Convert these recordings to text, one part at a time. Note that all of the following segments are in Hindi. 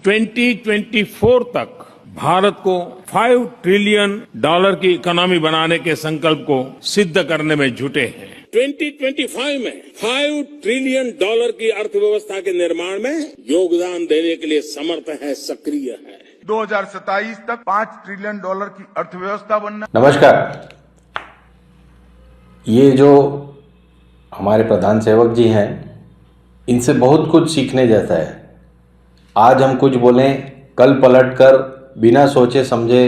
2024 तक भारत को $5 ट्रिलियन की इकोनॉमी बनाने के संकल्प को सिद्ध करने में जुटे हैं। 2025 में $5 ट्रिलियन की अर्थव्यवस्था के निर्माण में योगदान देने के लिए समर्थ है, सक्रिय है। 2027 तक $5 ट्रिलियन की अर्थव्यवस्था बनना। नमस्कार। ये जो हमारे प्रधान सेवक जी हैं, इनसे बहुत कुछ सीखने जैसा है। आज हम कुछ बोलें, कल पलटकर बिना सोचे समझे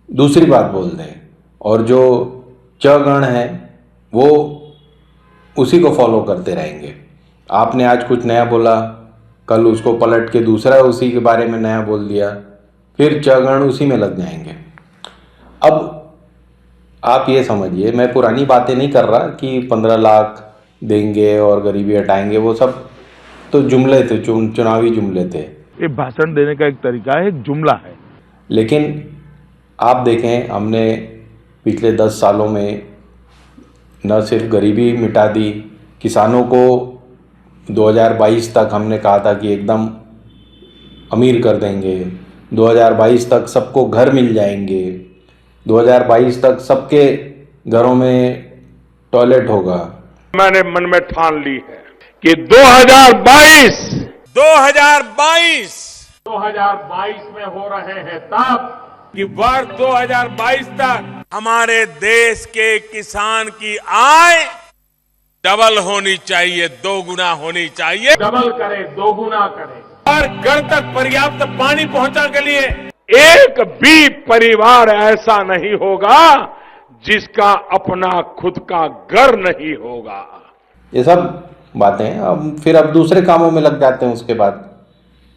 दूसरी बात बोल दें, और जो चगण है वो उसी को फॉलो करते रहेंगे। आपने आज कुछ नया बोला, कल उसको पलट के दूसरा उसी के बारे में नया बोल दिया, फिर चगण उसी में लग जाएंगे। अब आप ये समझिए, मैं पुरानी बातें नहीं कर रहा कि 15 लाख देंगे और गरीबी हटाएंगे, वो सब तो जुमले थे, चुनावी जुमले थे। ये भाषण देने का एक तरीका है, एक जुमला है। लेकिन आप देखें, हमने पिछले 10 सालों में न सिर्फ गरीबी मिटा दी, किसानों को 2022 तक हमने कहा था कि एकदम अमीर कर देंगे, 2022 तक सबको घर मिल जाएंगे, 2022 तक सबके घरों में टॉयलेट होगा। मैंने मन में ठान ली है कि 2022 में हो रहे हैं तब कि वर्ष 2022 तक हमारे देश के किसान की आय डबल होनी चाहिए, 2 गुना होनी चाहिए। डबल करे, 2 गुना करे। और घर तक पर्याप्त पानी पहुंचाने के लिए एक भी परिवार ऐसा नहीं होगा जिसका अपना खुद का घर नहीं होगा। ये सब बातें अब दूसरे कामों में लग जाते हैं उसके बाद।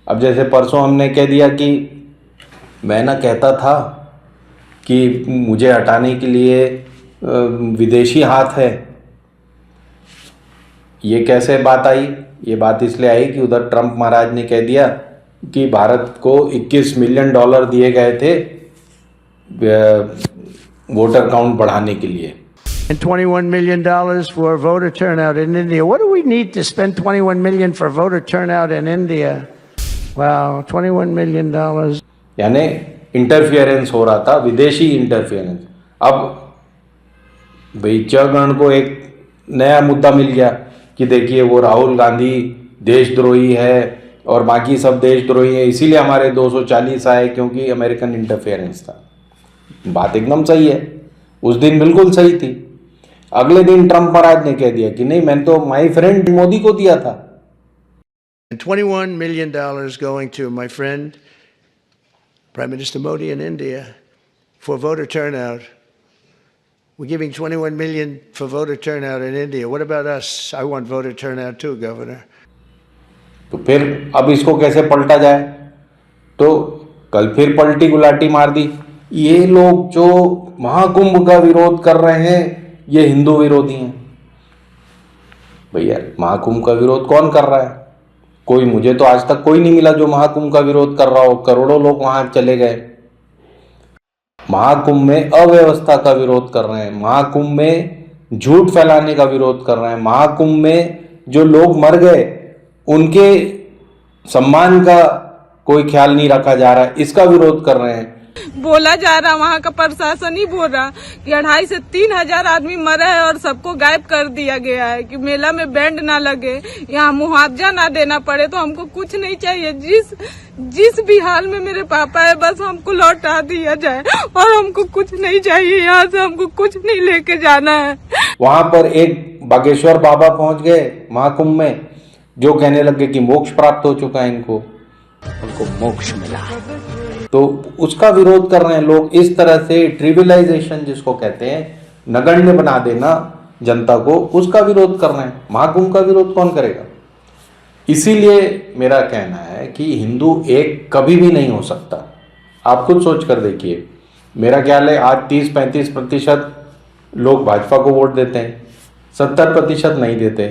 अब जैसे परसों हमने कह दिया कि मैं ना कहता था कि मुझे हटाने के लिए विदेशी हाथ है। ये कैसे बात आई? ये बात इसलिए आई कि उधर ट्रंप महाराज ने कह दिया कि भारत को $21 मिलियन दिए गए थे वोटर काउंट बढ़ाने के लिए। And $21 million for voter turnout in India. What do we need to spend $21 million for voter turnout in India? Wow, $21 million. यानी इंटरफियरेंस हो रहा था, विदेशी इंटरफियरेंस। अब भाई चगण को एक नया मुद्दा मिल गया कि देखिए वो राहुल गांधी देशद्रोही है और बाकी सब देशद्रोही है, इसीलिए हमारे 240 आए क्योंकि अमेरिकन इंटरफियरेंस था। बात एकदम सही है, उस दिन बिल्कुल सही थी। अगले दिन ट्रंप महाराज ने कह दिया कि नहीं, मैंने तो माय फ्रेंड मोदी को दिया था। $21 million going to my friend Prime Minister Modi in India for voter turnout. We're giving $21 million for voter turnout in India. What about us? I want voter turnout too, Governor. तो फिर अब इसको कैसे पलटा जाए? तो कल फिर पलटी गुलाटी मार दी। ये लोग जो महाकुंभ का विरोध कर रहे हैं, ये हिंदू विरोधी हैं। भैया, महाकुंभ का विरोध कौन कर रहा है? कोई, मुझे तो आज तक कोई नहीं मिला जो महाकुंभ का विरोध कर रहा हो। करोड़ों लोग वहां चले गए। महाकुंभ में अव्यवस्था का विरोध कर रहे हैं, महाकुंभ में झूठ फैलाने का विरोध कर रहे हैं, महाकुंभ में जो लोग मर गए उनके सम्मान का कोई ख्याल नहीं रखा जा रहा है, इसका विरोध कर रहे हैं। बोला जा रहा, वहाँ का प्रशासन ही बोल रहा कि 2,500 से 3,000 आदमी मरा है और सबको गायब कर दिया गया है कि मेला में बैंड ना लगे, यहाँ मुआवजा ना देना पड़े। तो हमको कुछ नहीं चाहिए, जिस भी हाल में मेरे पापा है बस हमको लौटा दिया जाए, और हमको कुछ नहीं चाहिए, यहाँ से हमको कुछ नहीं लेके जाना है। वहां पर एक बागेश्वर बाबा पहुंच गए महाकुंभ में, जो कहने लगे कि मोक्ष प्राप्त हो चुका है, उनको मोक्ष मिला। तो उसका विरोध कर रहे हैं लोग। इस तरह से ट्रिविलाइजेशन जिसको कहते हैं, नगण्य बना देना जनता को, उसका विरोध कर रहे हैं। महाकुंभ का विरोध कौन करेगा? इसीलिए मेरा कहना है कि हिंदू एक कभी भी नहीं हो सकता। आप खुद सोच कर देखिए। मेरा ख्याल है आज 30-35% लोग भाजपा को वोट देते हैं, 70% नहीं देते।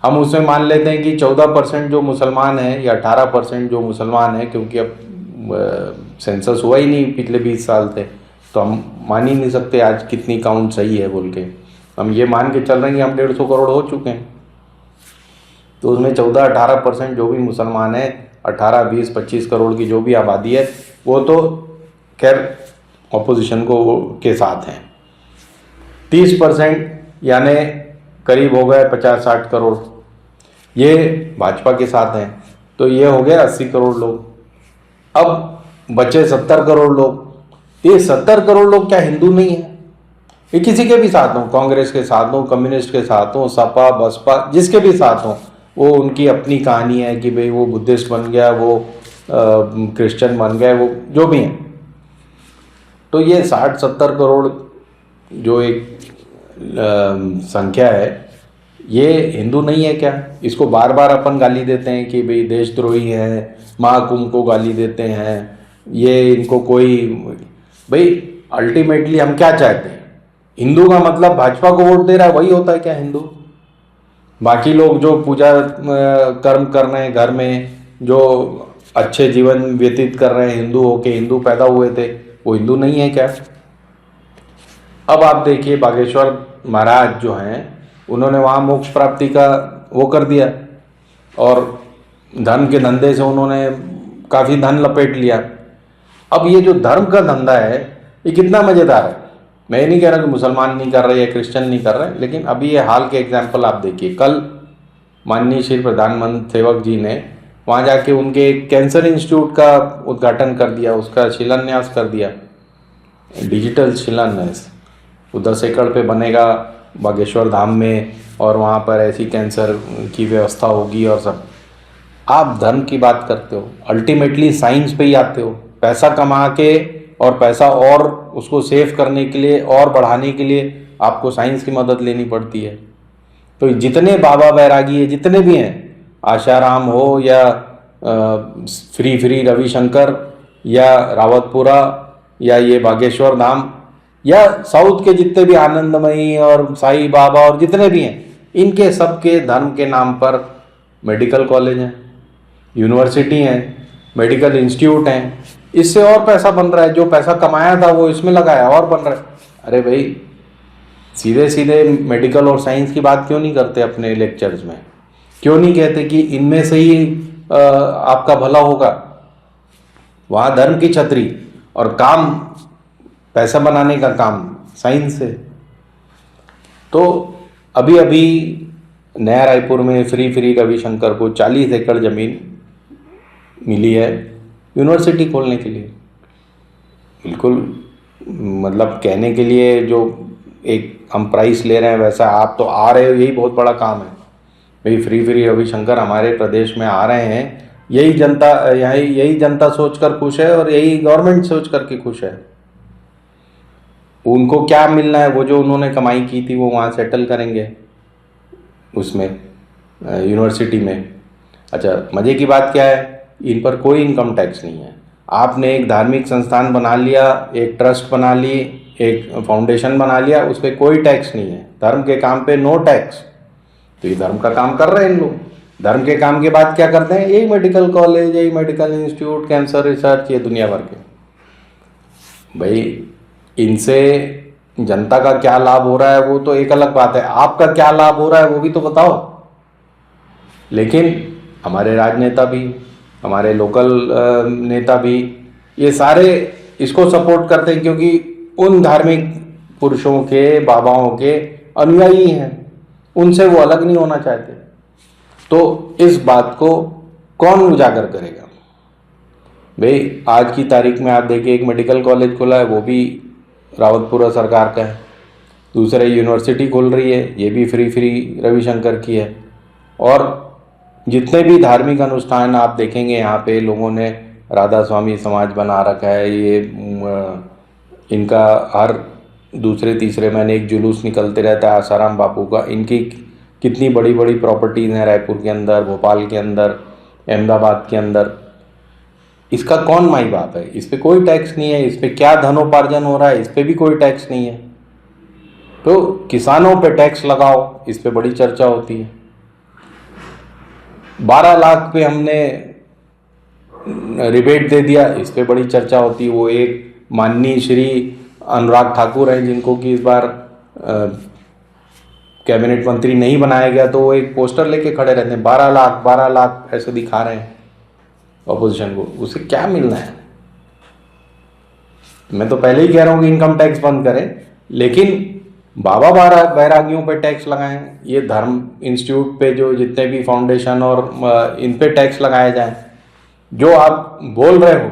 हम उसमें मान लेते हैं कि 14% जो मुसलमान हैं या 18% जो मुसलमान हैं, क्योंकि अब सेंसस हुआ ही नहीं पिछले 20 साल से, तो हम मान ही नहीं सकते आज कितनी काउंट सही है बोल के। हम ये मान के चल रहे हैं कि हम 150 करोड़ हो चुके हैं, तो उसमें 14-18% जो भी मुसलमान हैं 18, 20, 25 करोड़ की जो भी आबादी है वो तो खैर ऑपोजिशन के साथ हैं। 30% यानी करीब हो गए 50-60 करोड़ ये भाजपा के साथ हैं, तो ये हो गया 80 करोड़ लोग। अब बचे 70 करोड़ लोग। ये 70 करोड़ लोग क्या हिंदू नहीं है? ये किसी के भी साथ हो, कांग्रेस के साथ हो, कम्युनिस्ट के साथ हो, सपा बसपा जिसके भी साथ हो, वो उनकी अपनी कहानी है कि भाई वो बुद्धिस्ट बन गया, वो क्रिश्चियन बन गया, वो जो भी हैं। तो ये 60-70 करोड़ जो एक संख्या है, ये हिंदू नहीं है क्या? इसको बार बार अपन गाली देते हैं कि भाई देशद्रोही है, महाकुंभ को गाली देते हैं, ये इनको कोई भाई अल्टीमेटली हम क्या चाहते हैं? हिंदू का मतलब भाजपा को वोट दे रहा है वही होता है क्या हिंदू? बाकी लोग जो पूजा कर्म कर रहे हैं घर में, जो अच्छे जीवन व्यतीत कर रहे हैं हिंदू होके, हिंदू पैदा हुए थे, वो हिंदू नहीं है क्या? अब आप देखिए बागेश्वर महाराज जो हैं उन्होंने वहाँ मोक्ष प्राप्ति का वो कर दिया और धन के धंधे से उन्होंने काफ़ी धन लपेट लिया। अब ये जो धर्म का धंधा है ये कितना मज़ेदार है। मैं ये नहीं कह रहा कि मुसलमान नहीं कर रहे या क्रिश्चियन नहीं कर रहे, लेकिन अभी ये हाल के एग्जाम्पल आप देखिए। कल माननीय श्री प्रधानमंत्री सेवक जी ने वहाँ जाके उनके कैंसर इंस्टीट्यूट का उद्घाटन कर दिया, उसका शिलान्यास कर दिया, डिजिटल शिलान्यास। वो 10 एकड़ पे बनेगा बागेश्वर धाम में और वहाँ पर ऐसी कैंसर की व्यवस्था होगी और सब। आप धर्म की बात करते हो, अल्टीमेटली साइंस पे ही आते हो। पैसा कमा के और पैसा और उसको सेव करने के लिए और बढ़ाने के लिए आपको साइंस की मदद लेनी पड़ती है। तो जितने बाबा बैरागी है, जितने भी हैं, आशाराम हो या फ्री रविशंकर या रावतपुरा या ये बागेश्वर धाम या साउथ के जितने भी आनंदमयी और साईं बाबा और जितने भी हैं, इनके सबके धर्म के नाम पर मेडिकल कॉलेज हैं, यूनिवर्सिटी हैं, मेडिकल इंस्टीट्यूट हैं। इससे और पैसा बन रहा है, जो पैसा कमाया था वो इसमें लगाया और बन रहा है। अरे भाई सीधे सीधे मेडिकल और साइंस की बात क्यों नहीं करते अपने लेक्चर्स में? क्यों नहीं कहते कि इनमें से ही आपका भला होगा? वहाँ धर्म की छतरी और काम पैसा बनाने का काम साइंस है। तो अभी अभी नया रायपुर में फ्री रविशंकर को 40 एकड़ ज़मीन मिली है यूनिवर्सिटी खोलने के लिए। बिल्कुल मतलब कहने के लिए जो एक हम प्राइस ले रहे हैं वैसा आप तो आ रहे हो, यही बहुत बड़ा काम है भाई। फ्री रविशंकर हमारे प्रदेश में आ रहे हैं, यही जनता सोचकर खुश है और यही गवर्नमेंट सोच करके खुश है। उनको क्या मिलना है? वो जो उन्होंने कमाई की थी वो वहाँ सेटल करेंगे उसमें यूनिवर्सिटी में। अच्छा, मज़े की बात क्या है, इन पर कोई इनकम टैक्स नहीं है। आपने एक धार्मिक संस्थान बना लिया, एक ट्रस्ट बना ली, एक फाउंडेशन बना लिया, उस पर कोई टैक्स नहीं है। धर्म के काम पे नो टैक्स। तो ये धर्म का काम कर रहे हैं इन लोग। धर्म के काम के बाद क्या करते हैं? यही मेडिकल कॉलेज, यही मेडिकल इंस्टीट्यूट, कैंसर रिसर्च, ये दुनिया भर के। भाई इनसे जनता का क्या लाभ हो रहा है वो तो एक अलग बात है, आपका क्या लाभ हो रहा है वो भी तो बताओ। लेकिन हमारे राजनेता भी, हमारे लोकल नेता भी, ये सारे इसको सपोर्ट करते हैं क्योंकि उन धार्मिक पुरुषों के, बाबाओं के अनुयायी हैं, उनसे वो अलग नहीं होना चाहते। तो इस बात को कौन उजागर करेगा? भाई आज की तारीख में आप देखिए एक मेडिकल कॉलेज खुला है, वो भी रावतपुरा सरकार का है। दूसरा यूनिवर्सिटी खुल रही है, ये भी फ्री रविशंकर की है। और जितने भी धार्मिक अनुष्ठान आप देखेंगे यहाँ पे लोगों ने राधा स्वामी समाज बना रखा है। ये इनका हर दूसरे तीसरे महीने एक जुलूस निकलते रहता है आसाराम बापू का। इनकी कितनी बड़ी बड़ी प्रॉपर्टीज़ हैं रायपुर के अंदर, भोपाल के अंदर, अहमदाबाद के अंदर। इसका कौन माई बाप है? इस पर कोई टैक्स नहीं है। इस पर क्या धनोपार्जन हो रहा है, इस पर भी कोई टैक्स नहीं है। तो किसानों पे टैक्स लगाओ, इस पे बड़ी चर्चा होती है। 12 लाख पे हमने रिबेट दे दिया, इस पे बड़ी चर्चा होती है। वो एक माननीय श्री अनुराग ठाकुर हैं जिनको कि इस बार कैबिनेट मंत्री नहीं बनाया गया, तो वो एक पोस्टर लेके खड़े रहते हैं, 12 लाख ऐसे दिखा रहे हैं। ऑपोजिशन को, उसे क्या मिलना है? मैं तो पहले ही कह रहा हूं कि इनकम टैक्स बंद करें, लेकिन बाबा बैरागियों पे टैक्स लगाएं, ये धर्म इंस्टीट्यूट पे जो जितने भी फाउंडेशन और इन पे टैक्स लगाए जाएं। जो आप बोल रहे हो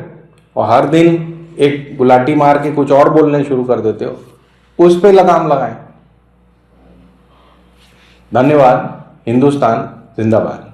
और हर दिन एक गुलाटी मार के कुछ और बोलने शुरू कर देते हो, उस पे लगाम लगाएं। धन्यवाद। हिंदुस्तान जिंदाबाद।